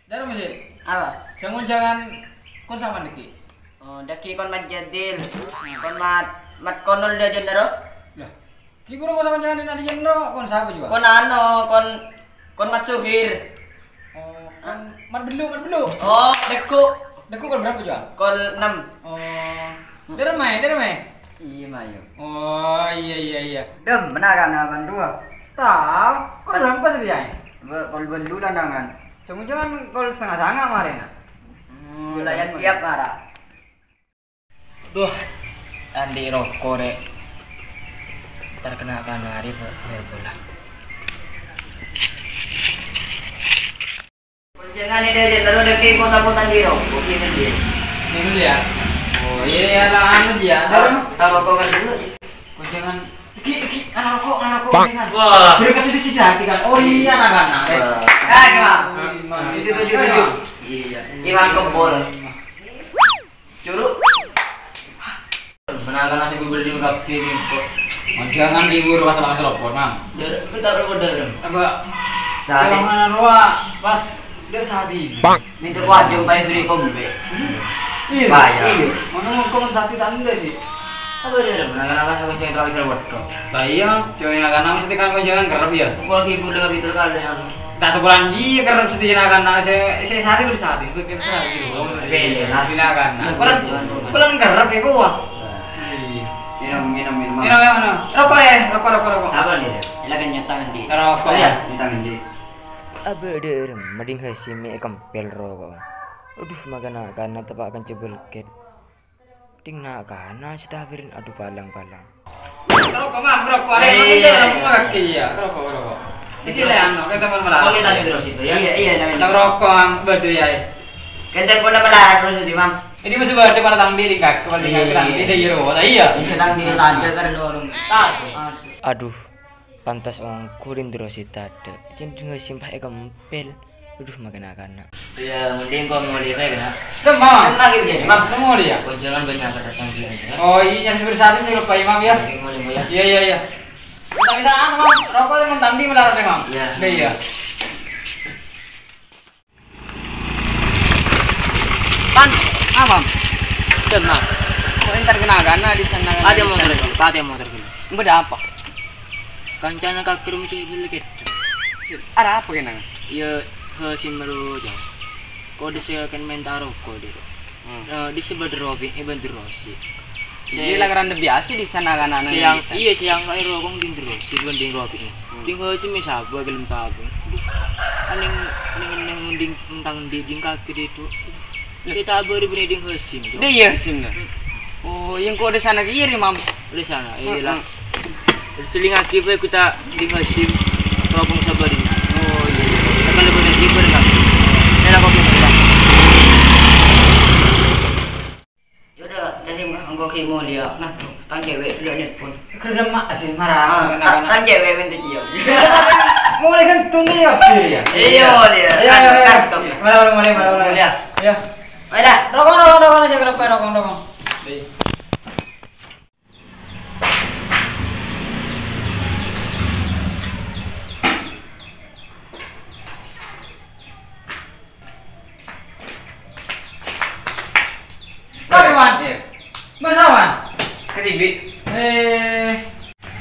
Dari masjid. Apa? Jangan kon sama deki. Oh, daki kon mat jadil. Kon mat konol dia jendero. Lah, ki guru sama jangan ada jendro, kon siapa juga? Kon kon mat suhir. Oh, kon mat belu. Oh, deku. Deku kon berapa juga? Kon 6. Oh, dari mai. Iya, Mayu. Oh, iya. Dem, benar kan abang dua. Tahu, kon berapa sih dia? Kol belu landangan. Jangan kol setengah kemarin. Layan siap ngara. Duh, Andi rokok rek. Terkena kanari bola. Jangan ini dia terus deki kota-kota di rokok gini dia. Ini ya. Oh, iya lah anu dia. Tahu kok kan dulu. Kon jangan anak rokok jangan. Wah. Mereka tuh di sini hati kan. Oh iya anak-anak. Gimana? Itu. Iya. Imam kebol. Curug. Menangkan nasi bubur di kafe ini kok. Jangan libur pas rokok, Mam. Kita rokok dalam. Apa? Cari. Jangan roa pas dia sati. Minta wajib bayar beri kombe. Iya. Iya. Mana mau sati tanda sih? Apa dia menangkan apa sama yang terlalu serwat kok. Bayang, cewek akan mesti kan kau jangan kerap ya. Kalau ibu dengan itu kan yang Tak sebulan ji kerap sedih akan saya sehari bersati, gue tiap sehari gitu. Iya. Nanti akan. Pulang kerap ya gua. minum. Minum. Rokok. Sabar dia. Silakan nyetang nanti. Rokok ya. Nyetang nanti. Abe mading hasimi kampel rokok. Aduh magana kana tepakan cebel ket. Ding nak kana sitabirin aduh palang. Rokok Mam, rokok. Ada mau kaki ya. Rokok. Iki le ano, kita mau melarang. Oh, kita terus itu ya. Iya. Kita rokok Mam, berde ya. Kita pun melarang terus itu, Mam. Ini masih berde pada tang diri kak, kepala kaki kita hero. Iya. Sedang di lantai kan dorong. Aduh pantas ong kurin terus tade. Cendeng simpah kampel. Aduh magana kana. Ya, mending kau mau lihat kan. Dem Mam. Lagi dia, Mam. Mau dia. Jangan banyak datang dia. Oh iya, bersatu nih lupa Imam ya. Iya. Kita bisa Mam, rokok yang mentandi melarat Mam. Iya. Pan, Mam. Dengar. Kok entar kena kana di sana. Ada motor gini. Beda apa? Kancana kakir macam itu lagi. Ada apa kena? Ya ke Simmeru aja. Kode saya akan main taruh kode. Di sebelah Robin, bantu Rosi. Jadi lagaran biasa di sana kan anak. Siang air rokok di Rosi, banding Robin. Tinggal si mesaba gelem tabung. Aning mending tentang di kaki itu. Kita baru berding Hasim. Dia Hasim dah. Oh, yang kode sana kiri Mam. Di sana, iyalah. Telinga kita di Hasim. Rokok sabari. Oh iya. Kalau benar kiper kan. Enak kok kita. Yaudah, jadi anggo kimo dia. Nah, tang cewek dia nelpon. Kerja mak asin marah. Tang cewek minta dia. Mulai kan tunggu ya. Iya dia. Kantok. Mulai. Ya. Ayolah, Rokok aja rokok. Bersawan. Ketibi.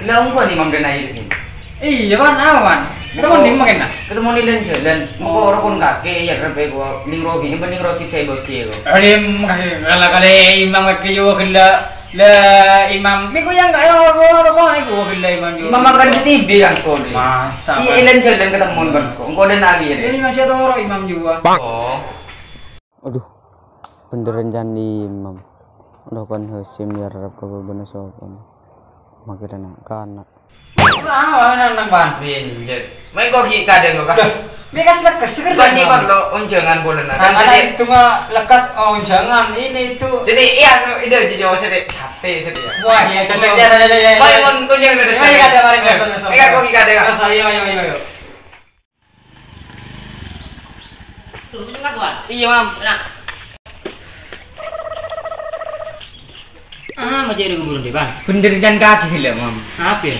Kelaung gua nih Mam Denai di sini. Iya Pan, apa Pan? Ketemu di makin nah. Ketemu di jalan. Mau rokok kaki ya kerbe gua ning robi ini bening rosik saya bagi gua. Adim kali imam ke juga kila imam. Biku yang enggak rokok ai gua kila imam juga. Imam makan di TV kan kau ni. Masa. Iya ilan jalan ketemu kan kau. Engkau dan lagi ya. Ini masih ada orang imam juga. Oh. Aduh, beneran jangan imam. Udah kan Hasim ya rap kagak bener sopan. Makin anak. Nang ban pinjet. Mai kau kita deh kau kan. Bekas lekas sekedar. Bani kalau unjangan bola nak. Ada itu mah lekas jangan ini itu. Jadi iya ide jauh sedek sate sedek. Wah iya cocok ya. Mai mon kau jangan ada saya. Ada mari. Eka kau kita deh kan. Ayo. Tuh, minum kan, Tuan? Iya Mam. Nah. Macam ada kuburan di Bang. Bener jangan kaki lah Mam. Apa ya?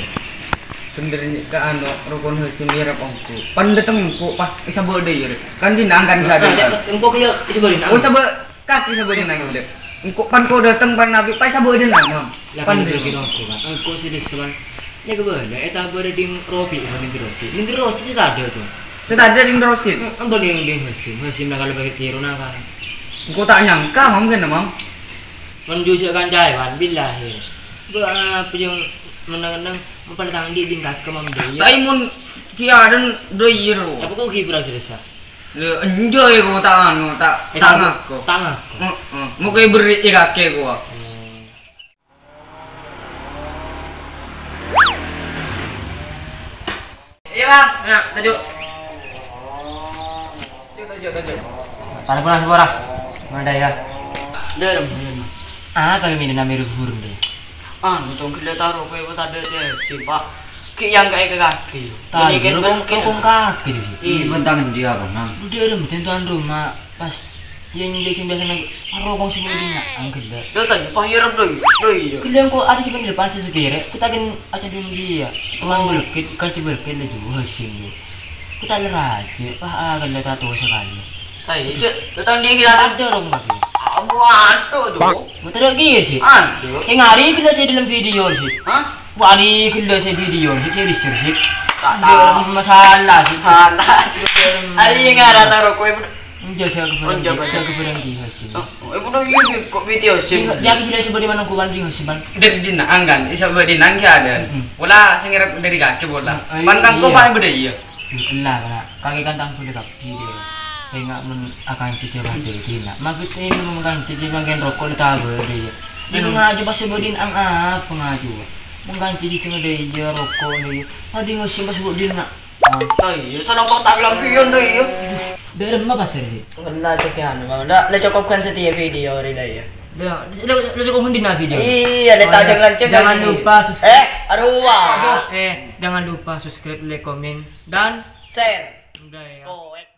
Benerin ke anu rukun heusim mirip ongku. Pan detengku pah bisa bawa deui rek. Kan dinangkan kada. Engko kieu coba Oh sabe kaki sabe dinang udah. Engko pan ko dateng pan nabi pai sabe dinang. Pan deui aku kan. Engko sih diseban. Ya kebeula eta beure ding ropi ning rosi. Ning rosi tidak ada tuh. Sudah ada ding rosit. Engko ding heusim na kalau bagi tiru na kan. Engko tak nyangka mam kan mam. Menjusuk kancai wan billahi. Apa yang menang-menang mempertang di tingkat kemam dia. Tai mun kia dan deui ro. Apa kau ki berasa desa? Le enjoy ko tak anu tak tangak ko. Tangak. Heeh. Mau kayak beri kaki ko. Iya bang, ya maju. Tujuh. Para pula sebora. Mana ya? Dalam. Apa yang minum namanya burung deh? Betul kita taruh kowe tadi sih Pak. Ki yang kayak ke kaki. Tadi kan kaki deh. Ih, bentangan dia bang. Udah ada tuan rumah pas yang dia biasa nang rokok sini dina angkel dah. Dia tadi pahirap doi. Kalian kok ada sih di depan sesekira. Kita kan aja dulu dia. Teman berkit kan berkit lagi hasil. Kita leraja. Kalau tak tahu sekali. Tai, datang dia kita Ada orang lagi. aduh tuh. Betul lagi sih. Aduh. Yang hari kita saya dalam video sih. Hah? Hari kita saya video sih saya research. Tak Ada masalah sih. salah. Ari yang ada taruh kowe. Menjaga keberhenti hasil. Ibu tuh iya kok video sih. Dia kira seperti mana kuban di hasil ban. Dari dinang kan, isa berdinang kia ada. Wala singirap dari kaki bola. Pan kan ko pah beda iya. Lah kana kaki kantang ku dekat video. Kayak men akan cicil deh dina. Maksud ini memang cicil bagian rokok di tabel dia. Ini ngaju pas sebodin ang apa ngaju. Mengganti di cuma dia rokok dia. Ada ngosim pas sebodin nak. Tai, sana kok tak lampion deh ya. Dari mana pasir sih? Kena sekian, Bang. Dah cukupkan setiap video hari dah ya. Lu cukup mending video. Iya, letak lanceng. Jangan lupa subscribe. Aduh. Jangan lupa subscribe, like, komen dan Share. udah ya. Koek.